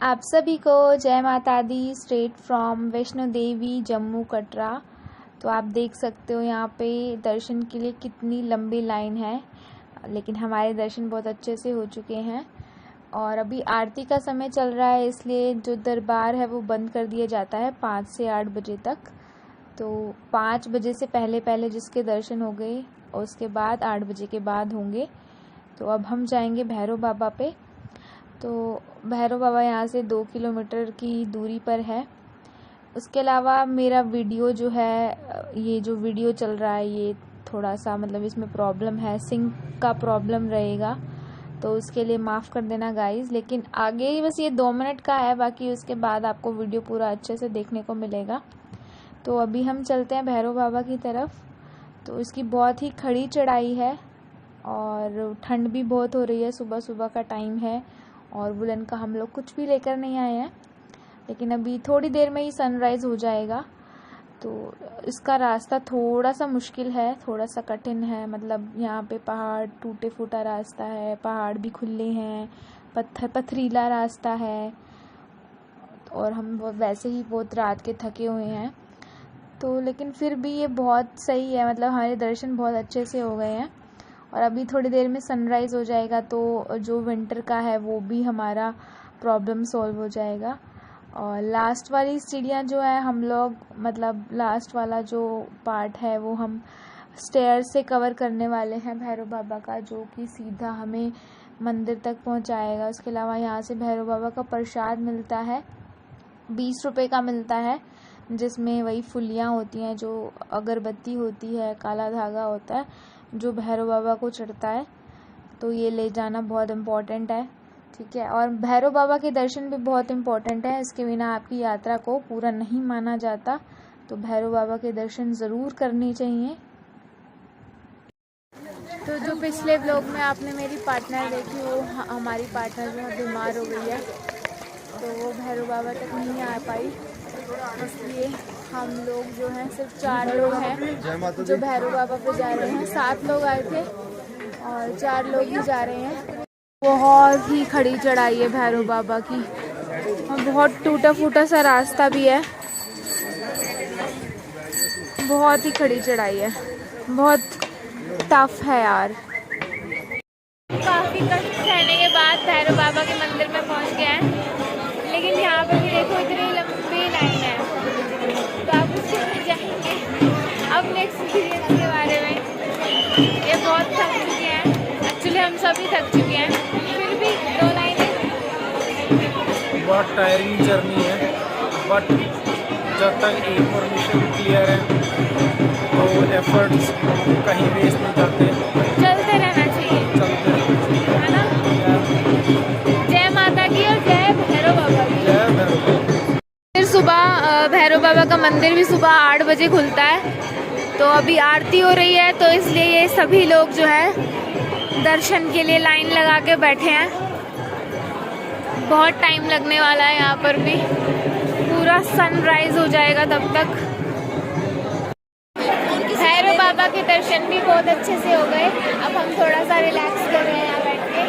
आप सभी को जय माता दी, स्ट्रेट फ्रॉम वैष्णो देवी जम्मू कटरा। तो आप देख सकते हो यहाँ पे दर्शन के लिए कितनी लंबी लाइन है, लेकिन हमारे दर्शन बहुत अच्छे से हो चुके हैं। और अभी आरती का समय चल रहा है, इसलिए जो दरबार है वो बंद कर दिया जाता है 5 से 8 बजे तक। तो 5 बजे से पहले पहले जिसके दर्शन हो गए और उसके बाद 8 बजे के बाद होंगे। तो अब हम जाएंगे भैरव बाबा पे। तो भैरव बाबा यहाँ से 2 किलोमीटर की दूरी पर है। उसके अलावा मेरा वीडियो जो है, ये जो वीडियो चल रहा है ये थोड़ा सा मतलब इसमें प्रॉब्लम है, सिंक का प्रॉब्लम रहेगा, तो उसके लिए माफ़ कर देना गाइस। लेकिन आगे बस ये 2 मिनट का है, बाकी उसके बाद आपको वीडियो पूरा अच्छे से देखने को मिलेगा। तो अभी हम चलते हैं भैरव बाबा की तरफ। तो इसकी बहुत ही खड़ी चढ़ाई है और ठंड भी बहुत हो रही है, सुबह सुबह का टाइम है और वुलन का हम लोग कुछ भी लेकर नहीं आए हैं, लेकिन अभी थोड़ी देर में ही सनराइज़ हो जाएगा। तो इसका रास्ता थोड़ा सा मुश्किल है, थोड़ा सा कठिन है। मतलब यहाँ पे पहाड़, टूटे फूटा रास्ता है, पहाड़ भी खुले हैं, पथरीला रास्ता है और हम वैसे ही बहुत रात के थके हुए हैं। तो लेकिन फिर भी ये बहुत सही है, मतलब हमारे दर्शन बहुत अच्छे से हो गए हैं। और अभी थोड़ी देर में सनराइज़ हो जाएगा, तो जो विंटर का है वो भी हमारा प्रॉब्लम सॉल्व हो जाएगा। और लास्ट वाली सीढ़ियाँ जो है हम लोग, मतलब लास्ट वाला जो पार्ट है वो हम स्टेयर से कवर करने वाले हैं भैरव बाबा का, जो कि सीधा हमें मंदिर तक पहुंचाएगा। उसके अलावा यहाँ से भैरव बाबा का प्रसाद मिलता है, 20 रुपये का मिलता है, जिसमें वही फुलियाँ होती हैं, जो अगरबत्ती होती है, काला धागा होता है जो भैरव बाबा को चढ़ता है। तो ये ले जाना बहुत इम्पोर्टेंट है, ठीक है। और भैरव बाबा के दर्शन भी बहुत इम्पोर्टेंट है, इसके बिना आपकी यात्रा को पूरा नहीं माना जाता। तो भैरव बाबा के दर्शन ज़रूर करने चाहिए। तो जो पिछले व्लॉग में आपने मेरी पार्टनर देखी, वो हमारी पार्टनर जो है बीमार हो गई है, तो वो भैरव बाबा तक नहीं आ पाई, इसलिए हम लोग जो हैं सिर्फ 4 लोग हैं जो भैरव बाबा पे जा रहे हैं। 7 लोग आए थे और 4 लोग ही जा रहे हैं। बहुत ही खड़ी चढ़ाई है भैरव बाबा की और बहुत टूटा फूटा सा रास्ता भी है, बहुत ही खड़ी चढ़ाई है, बहुत टफ है यार। काफ़ी कष्ट सहने के बाद भैरव बाबा के मंदिर में पहुंच गए हैं, लेकिन यहाँ पे भी देखो इतनी लंबी लाइन है। तो आप उसके अंदर जाएंगे अपने एक्सपीरियंस के बारे में। ये बहुत थक चुके हैं, एक्चुअली हम सभी थक चुके हैं, फिर भी 2 लाइनें। बहुत टायरिंग जर्नी है, बट जब तक इन्फॉर्मेशन क्लियर है तो एफर्ट्स कहीं वेस्ट नहीं करते, चलते रहना चाहिए, है ना। जय माता की और जय भैरव बाबा की। जय भैरव बाबा। फिर सुबह भैरव बाबा का मंदिर भी सुबह 8 बजे खुलता है। तो अभी आरती हो रही है, तो इसलिए ये सभी लोग जो है दर्शन के लिए लाइन लगा के बैठे हैं। बहुत टाइम लगने वाला है, यहाँ पर भी पूरा सनराइज हो जाएगा तब तक। भैरव बाबा के दर्शन भी बहुत अच्छे से हो गए। अब हम थोड़ा सा रिलैक्स कर रहे हैं यहाँ बैठ के।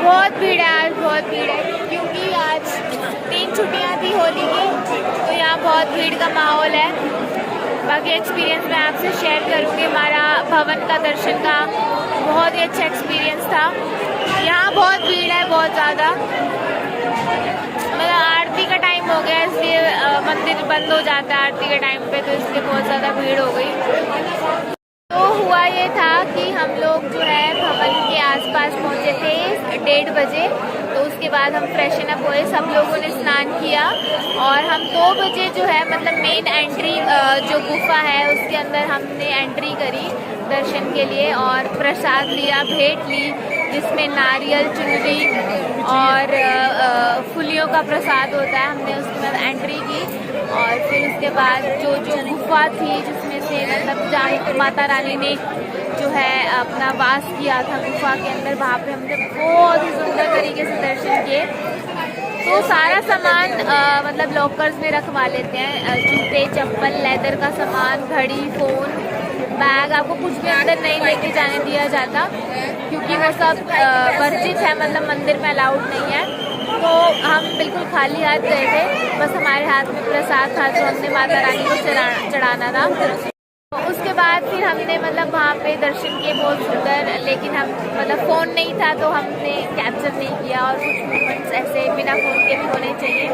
बहुत भीड़ है आज, बहुत भीड़ है, क्योंकि आज 3 छुट्टियाँ थी होली की, तो यहाँ बहुत भीड़ का माहौल है। बाकी एक्सपीरियंस मैं आपसे शेयर करूँगी। हमारा भवन का दर्शन का बहुत ही अच्छा एक्सपीरियंस था। यहाँ बहुत भीड़ है, बहुत ज़्यादा, मतलब आरती का टाइम हो गया, इसलिए मंदिर बंद हो जाता है आरती के टाइम पे, तो इसलिए बहुत ज़्यादा भीड़ हो गई। तो हुआ ये था कि हम लोग जो है भवन के आसपास पहुँचे थे 1:30 बजे। तो उसके बाद हम फ्रेशन अप हुए, सब लोगों ने स्नान किया और हम 2 बजे जो है मतलब मेन एंट्री जो गुफा है उसके अंदर हमने एंट्री करी दर्शन के लिए और प्रसाद लिया, भेंट ली जिसमें नारियल, चुनरी और फूलियों का प्रसाद होता है। हमने उसके बाद एंट्री की और फिर उसके बाद जो गुफा थी जिसमें से मतलब जहाँ माता रानी ने जो है अपना वास किया था गुफा के अंदर, वहाँ पे हमने बहुत ही सुंदर तरीके से दर्शन किए। तो सारा सामान मतलब लॉकर्स में रखवा लेते हैं, जूते, चप्पल, लेदर का सामान, घड़ी, फ़ोन, बैग, आपको कुछ भी अंदर नहीं लेके जाने दिया जाता क्योंकि वो सब वर्जित है, मतलब मंदिर में अलाउड नहीं है। तो हम बिल्कुल खाली हाथ गए थे, बस हमारे हाथ में प्रसाद था जो हमने माता रानी को चढ़ाना था। उसके बाद फिर हमने मतलब वहाँ पे दर्शन किए बहुत सुंदर, लेकिन हम मतलब फ़ोन नहीं था तो हमने कैप्चर नहीं किया और कुछ मोमेंट्स ऐसे बिना फ़ोन के भी होने चाहिए।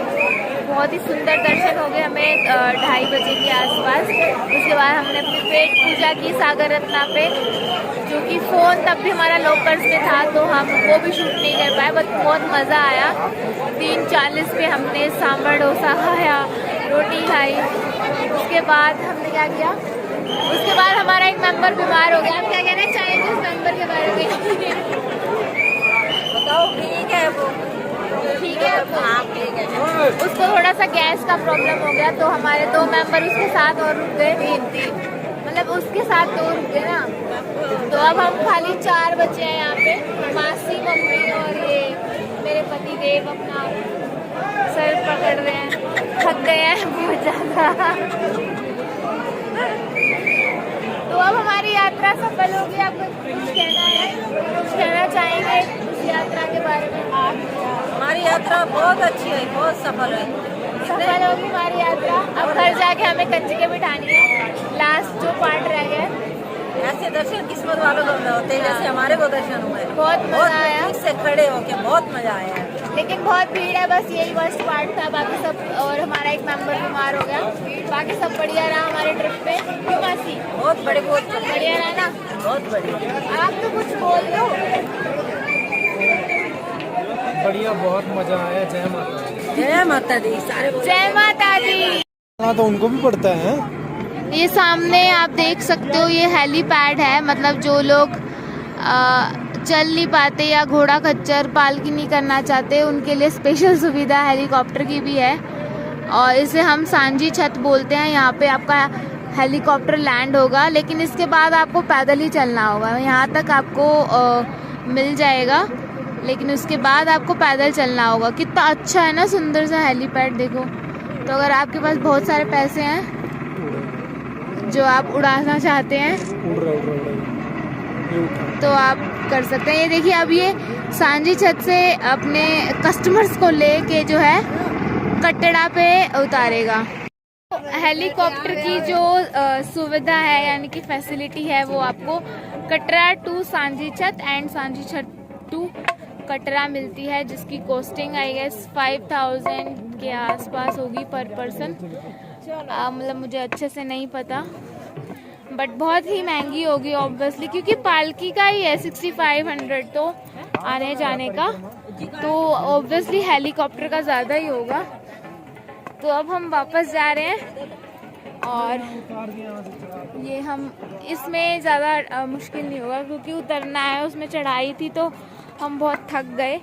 बहुत ही सुंदर दर्शन हो गए हमें 2:30 बजे के आसपास। उसके बाद हमने अपनी पेट पूजा की सागर रत्ना पे, जो कि फ़ोन तब भी हमारा लॉकर्स में था तो हम वो भी शूट नहीं कर पाए, बट बहुत मज़ा आया। 3:40 पे हमने सांभर डोसा खाया, रोटी खाई। उसके बाद हमने क्या किया, उसके बाद हमारा एक मेंबर बीमार हो गया। आप क्या कहना चाहेंगे उस मेंबर के बारे में? बताओ। ठीक है वो, ठीक है वो, हाँ ठीक है। उसको थोड़ा सा गैस का प्रॉब्लम हो गया तो हमारे 2 मेंबर उसके साथ और रुक गए, 3 मतलब उसके साथ 2 रुक गए ना। तो अब हम खाली 4 बचे हैं यहाँ पे, मासी, मम्मी और ये मेरे पति देव अपना सर पकड़ रहे हैं, थक गए हैं बहुत ज़्यादा। तो अब हमारी यात्रा सफल होगी। आपको कुछ कहना है, कुछ कहना चाहेंगे उस यात्रा के बारे में? हमारी यात्रा बहुत अच्छी है, बहुत सफल है। सफल होगी हमारी यात्रा। अब घर जाके हमें कंजके बिठानी है, लास्ट जो पार्ट रह गया। ऐसे दर्शन किस्मत वालों को होते हैं जैसे हमारे को दर्शन हुए। बहुत मजा आया, ठीक से खड़े होके बहुत मजा आया है। लेकिन बहुत भीड़ है, बस यही वर्स्ट पार्ट था। बाकी सब, और हमारा एक मेंबर बीमार हो गया, बाकी सब बढ़िया रहा हमारे ट्रिप पे। मासी बहुत बढ़िया रहा ना? बहुत बढ़िया। आप तो कुछ बोल दो। बढ़िया, बहुत मजा आया। जय माता दी। जय माता दी। सारे जय माता दी। हाँ, तो उनको भी पड़ता है। ये सामने आप देख सकते हो, ये हेलीपैड है, मतलब जो लोग चल नहीं पाते या घोड़ा खच्चर पालकी नहीं करना चाहते उनके लिए स्पेशल सुविधा हेलीकॉप्टर की भी है और इसे हम सांझी छत बोलते हैं। यहाँ पे आपका हेलीकॉप्टर लैंड होगा, लेकिन इसके बाद आपको पैदल ही चलना होगा। यहाँ तक आपको मिल जाएगा, लेकिन उसके बाद आपको पैदल चलना होगा। कितना अच्छा है ना, सुंदर सा हेलीपैड देखो। तो अगर आपके पास बहुत सारे पैसे हैं जो आप उड़ाना चाहते हैं तो आप कर सकते हैं। ये देखिए, अब ये सांझी छत से अपने कस्टमर्स को लेके जो है कटरा पे उतारेगा। हेलीकॉप्टर की जो सुविधा है यानी कि फैसिलिटी है वो आपको कटरा टू सांझी छत एंड सांझी छत टू कटरा मिलती है, जिसकी कॉस्टिंग आई गेस 5000 के आसपास होगी पर पर्सन। मतलब मुझे अच्छे से नहीं पता, बट बहुत ही महंगी होगी ऑब्वियसली, क्योंकि पालकी का ही है 6500 तो आने जाने का, तो ऑब्वियसली हेलीकॉप्टर का ज़्यादा ही होगा। तो अब हम वापस जा रहे हैं और ये हम इसमें ज़्यादा मुश्किल नहीं होगा क्योंकि उतरना है, उसमें चढ़ाई थी तो हम बहुत थक गए।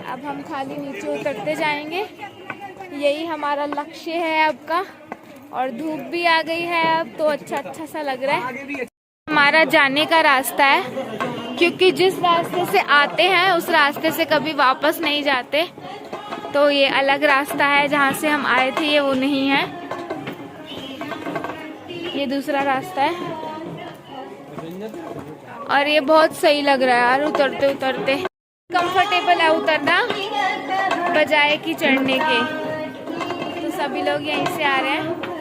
अब हम खाली नीचे उतरते जाएंगे, यही हमारा लक्ष्य है अब का। और धूप भी आ गई है अब, तो अच्छा सा लग रहा है। हमारा जाने का रास्ता है, क्योंकि जिस रास्ते से आते हैं उस रास्ते से कभी वापस नहीं जाते, तो ये अलग रास्ता है। जहाँ से हम आए थे ये वो नहीं है, ये दूसरा रास्ता है। और ये बहुत सही लग रहा है यार, उतरते उतरते कंफर्टेबल है उतरना बजाय कि चढ़ने के। तो सभी लोग यहीं से आ रहे हैं।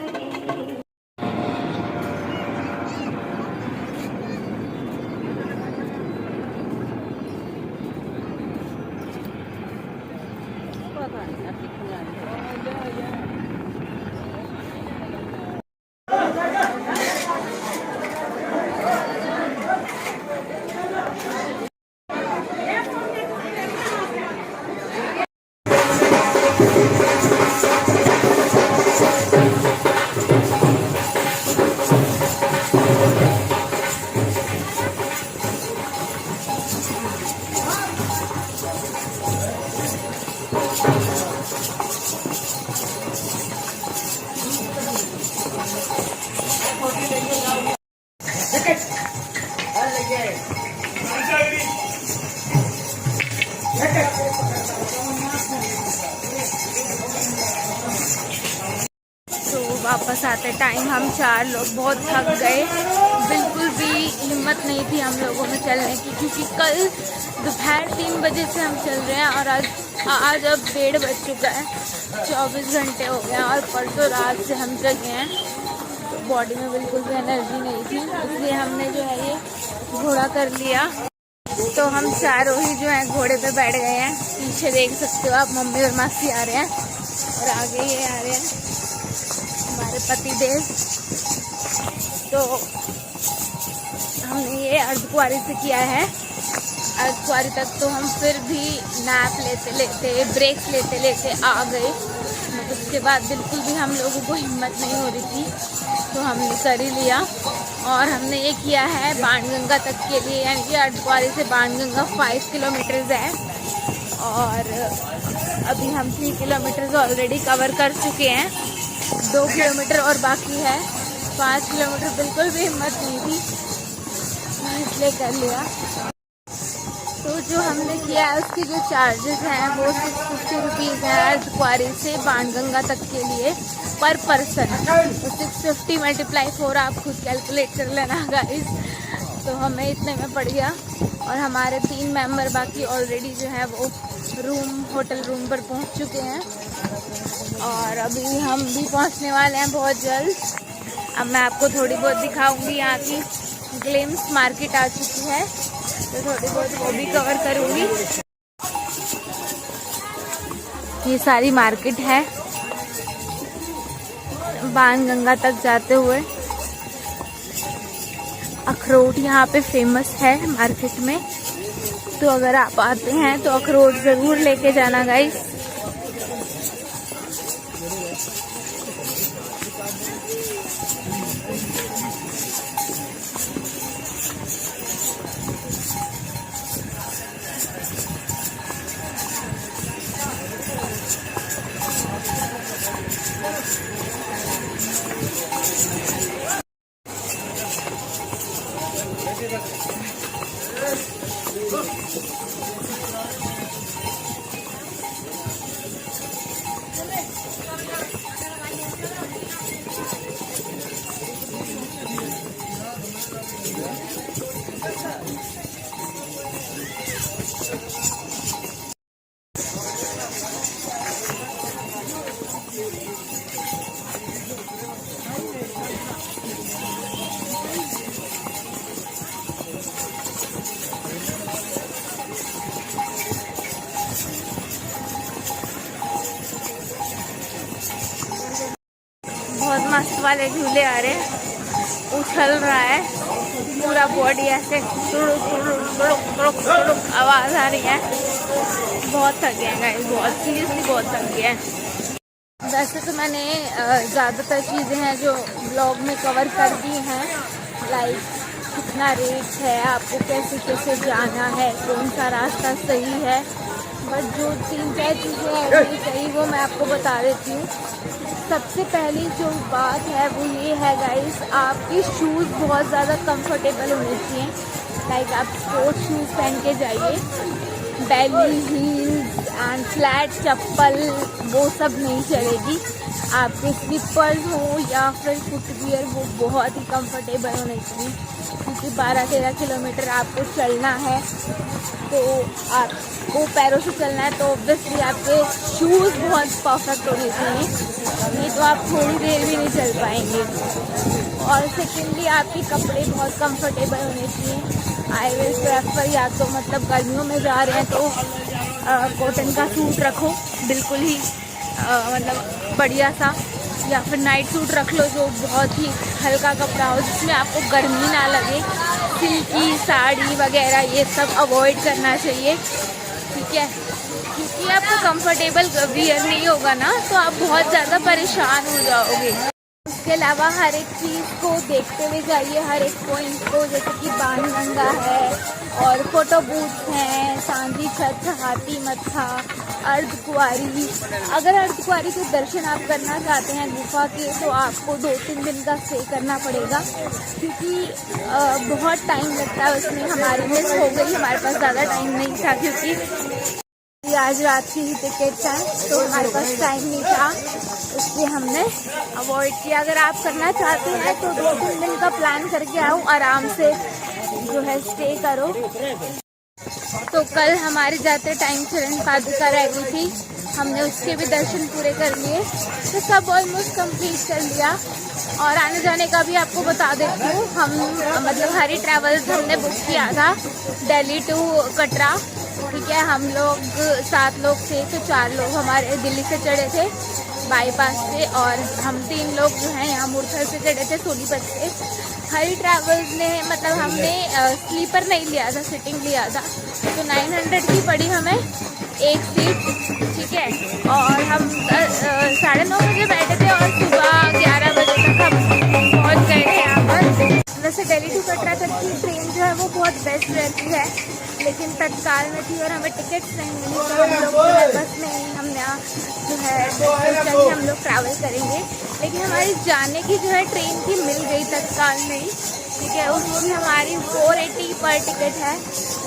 वापस आते टाइम हम 4 लोग बहुत थक गए, बिल्कुल भी हिम्मत नहीं थी हम लोगों में चलने की, क्योंकि कल दोपहर 3 बजे से हम चल रहे हैं और आज अब 1:30 बज चुका है, 24 घंटे हो गए हैं और परसों रात से हम जगे हैं, तो बॉडी में बिल्कुल भी एनर्जी नहीं थी, इसलिए हमने जो है ये घोड़ा कर लिया। तो हम चारों ही जो है घोड़े पे बैठ गए हैं। पीछे देख सकते हो आप मम्मी और मासी आ रहे हैं और आगे ये आ रहे हैं हमारे पति देव। तो हमने ये अर्धकुंवारी से किया है, अर्धकुंवारी तक तो हम फिर भी नैप लेते लेते ब्रेक्स लेते लेते आ गए, मतलब उसके बाद बिल्कुल भी हम लोगों को हिम्मत नहीं हो रही थी, तो हमने कर ही लिया। और हमने ये किया है बाणगंगा तक के लिए, यानी कि अर्धकुंवारी से बाणगंगा 5 किलोमीटर्स है और अभी हम 3 किलोमीटर्स ऑलरेडी कवर कर चुके हैं, 2 किलोमीटर और बाकी है। 5 किलोमीटर बिल्कुल भी हिम्मत नहीं थी, इसलिए कर लिया। तो जो हमने किया है उसके जो चार्जेस हैं वो 650 रुपीज़ हैं अर्धकुंवारी से बाणगंगा तक के लिए पर पर्सन। तो 650 × 4 आप खुद कैलकुलेट कर लेना गाइस, तो हमें इतने में पड़ गया। और हमारे 3 मेंबर बाकी ऑलरेडी जो है वो होटल रूम पर पहुंच चुके हैं और अभी हम भी पहुंचने वाले हैं बहुत जल्द। अब मैं आपको थोड़ी बहुत दिखाऊंगी, यहाँ की ग्लिम्स मार्केट आ चुकी है तो थोड़ी बहुत वो भी कवर करूंगी। ये सारी मार्केट है बाणगंगा तक जाते हुए। अखरोट यहाँ पे फेमस है मार्केट में, तो अगर आप आते हैं तो अखरोट ज़रूर लेके जाना गाइस। बहुत मस्त वाले झूले आ रहे हैं, उछल रहा है पूरा बॉडी, ऐसे आवाज़ आ रही है। बहुत थक गए हैं गाइस, बहुत सीरियसली बहुत थक गए हैं। वैसे तो मैंने ज़्यादातर चीज़ें हैं जो ब्लॉग में कवर कर दी हैं, लाइक कितना रेट है, आपको कैसे कैसे जाना है, कौन सा रास्ता सही है, बट जो 3-4 चीज़ें हैं वो सही वो मैं आपको बता देती हूँ। सबसे पहली जो बात है वो ये है गाइस, आपके शूज़ बहुत ज़्यादा कंफर्टेबल होने चाहिए, लाइक आप स्पोर्ट्स शूज़ पहन के जाइए, बेली हील्स एंड फ्लैट चप्पल वो सब नहीं चलेगी। आपके स्लीपर्स हो या फिर फुटवियर वो बहुत ही कंफर्टेबल होने चाहिए, क्योंकि 12-13 किलोमीटर आपको चलना है, तो आपको पैरों से चलना है, तो ऑब्वियसली आपके शूज़ बहुत परफेक्ट होने चाहिए, नहीं तो आप थोड़ी देर भी नहीं चल पाएंगे। और सेकेंडली आपके कपड़े बहुत कंफर्टेबल होने चाहिए। आई विल प्रेफर, या तो मतलब गर्मियों में जा रहे हैं तो कॉटन का सूट रखो बिल्कुल ही मतलब बढ़िया सा, या फिर नाइट सूट रख लो जो बहुत ही हल्का कपड़ा हो जिसमें आपको गर्मी ना लगे। सिल्की साड़ी वगैरह ये सब अवॉइड करना चाहिए, ठीक है, क्योंकि आपको कंफर्टेबल वियर नहीं होगा ना तो आप बहुत ज़्यादा परेशान हो जाओगे। उसके अलावा हर एक चीज़ को देखते हुए जाइए, हर एक पॉइंट को, जैसे कि बाणगंगा है और फोटो बूथ हैं, सांझी छत, हाथी मत्था, अर्धकुंवारी। अगर अर्धकुंवारी के दर्शन आप करना चाहते हैं गुफा के तो आपको 2-3 दिन का स्टे करना पड़ेगा, क्योंकि बहुत टाइम लगता है उसमें। हमारी मिस हो गई, हमारे पास ज़्यादा टाइम नहीं था क्योंकि ये आज रात की ही टिकट्स हैं, तो हमारे पास टाइम नहीं था, इसलिए हमने अवॉइड किया। अगर आप करना चाहते हैं तो 2-3 दिन का प्लान करके आओ, आराम से जो है स्टे करो। तो कल हमारे जाते टाइम चरण पादुका रह गई थी, हमने उसके भी दर्शन पूरे कर लिए, तो सब ऑलमोस्ट कंप्लीट कर लिया। और आने जाने का भी आपको बता देती हूँ, हम मतलब हरी ट्रैवल्स हमने बुक किया था दिल्ली टू कटरा, ठीक है। हम लोग 7 लोग थे, तो 4 लोग हमारे दिल्ली से चढ़े थे बाईपास से, और हम 3 लोग जो हैं यहाँ मुरथल से चढ़े थे सोनीपत से। हरी ट्रैवल्स ने मतलब हमने स्लीपर नहीं लिया था, सिटिंग लिया था, तो 900 की पड़ी हमें एक सीट, ठीक है। और हम 9:30 बजे बैठे थे और सुबह 11 बजे तक हम पहुँच गए थे यहाँ पर। वैसे दिल्ली टू कटरा तक की ट्रेन जो है वो बहुत बेस्ट रहती है, लेकिन तत्काल में थी और हमें टिकट्स नहीं मिली, तो हम लोग जो है बस में ही हमने जो है सोचा कि हम लोग ट्रैवल करेंगे। लेकिन हमारी जाने की जो है ट्रेन की मिल गई तत्काल में ही, ठीक है। उसकी हमारी 480 पर टिकट है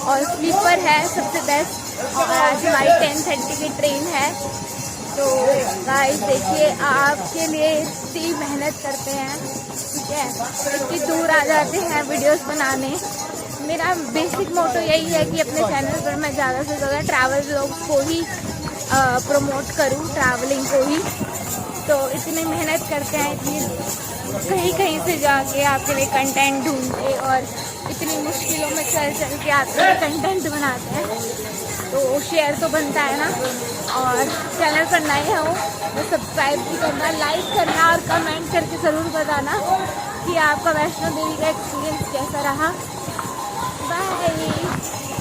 और स्लीपर है सबसे बेस्ट, और आज हमारी 10:30 की ट्रेन है। तो गाइस देखिए, आपके लिए इतनी मेहनत करते हैं, ठीक है, इतनी दूर आ जाते हैं वीडियोस बनाने। मेरा बेसिक मोटो यही है कि अपने चैनल पर मैं ज़्यादा से ज़्यादा ट्रैवल व्लॉग्स को ही प्रमोट करूं, ट्रैवलिंग को ही। तो इतनी मेहनत करते हैं, इतनी कहीं से जाके आपके लिए कंटेंट ढूंढते और इतनी मुश्किलों में चल के आपके लिए कंटेंट बनाते हैं, तो शेयर तो बनता है ना। और चैनल पर नए हो तो सब्सक्राइब भी करना, लाइक करना और कमेंट करके ज़रूर बताना कि आपका वैष्णो देवी का एक्सपीरियंस कैसा रहा। बाय।